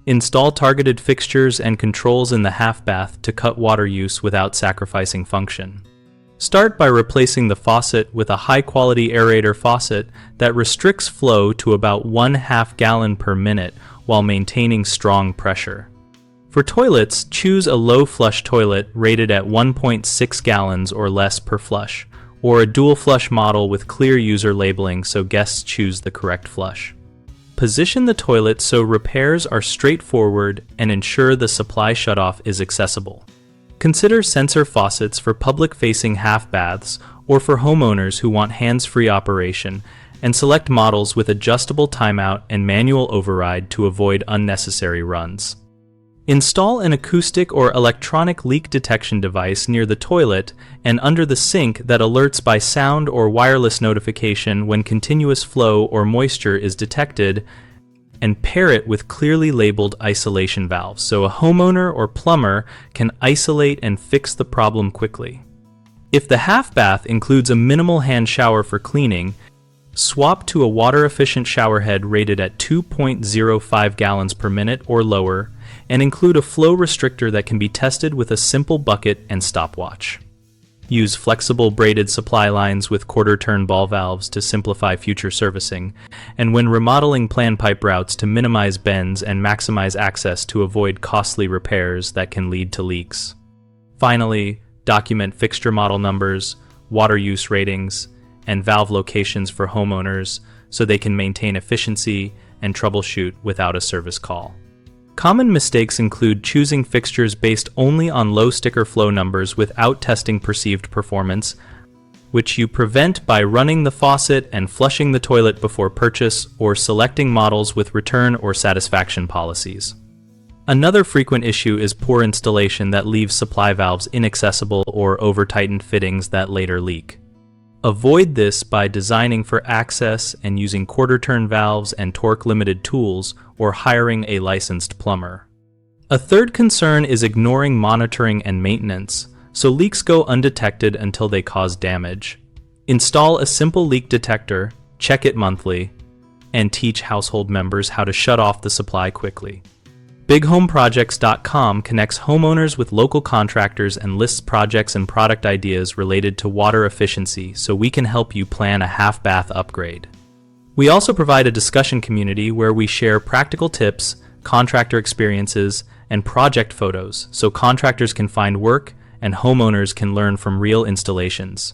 Install targeted fixtures and controls in the half bath to cut water use without sacrificing function. Start by replacing the faucet with a high-quality aerator faucet that restricts flow to about 1/2 gallon per minute while maintaining strong pressure. For toilets, choose a low flush toilet rated at 1.6 gallons or less per flush, or a dual flush model with clear user labeling so guests choose the correct flush. Position the toilet so repairs are straightforward and ensure the supply shutoff is accessible. Consider sensor faucets for public-facing half baths or for homeowners who want hands-free operation, and select models with adjustable timeout and manual override to avoid unnecessary runs. Install an acoustic or electronic leak detection device near the toilet and under the sink that alerts by sound or wireless notification when continuous flow or moisture is detected, and pair it with clearly labeled isolation valves so a homeowner or plumber can isolate and fix the problem quickly. If the half bath includes a minimal hand shower for cleaning, swap to a water-efficient showerhead rated at 2.05 gallons per minute or lower, and include a flow restrictor that can be tested with a simple bucket and stopwatch. Use flexible braided supply lines with quarter-turn ball valves to simplify future servicing, and when remodeling, plan pipe routes to minimize bends and maximize access to avoid costly repairs that can lead to leaks. Finally, document fixture model numbers, water use ratings, and valve locations for homeowners so they can maintain efficiency and troubleshoot without a service call. Common mistakes include choosing fixtures based only on low sticker flow numbers without testing perceived performance, which you prevent by running the faucet and flushing the toilet before purchase, or selecting models with return or satisfaction policies. Another frequent issue is poor installation that leaves supply valves inaccessible or over-tightened fittings that later leak. Avoid this by designing for access and using quarter-turn valves and torque-limited tools, or hiring a licensed plumber. A third concern is ignoring monitoring and maintenance, so leaks go undetected until they cause damage. Install a simple leak detector, check it monthly, and teach household members how to shut off the supply quickly. BigHomeProjects.com connects homeowners with local contractors and lists projects and product ideas related to water efficiency so we can help you plan a half bath upgrade. We also provide a discussion community where we share practical tips, contractor experiences, and project photos so contractors can find work and homeowners can learn from real installations.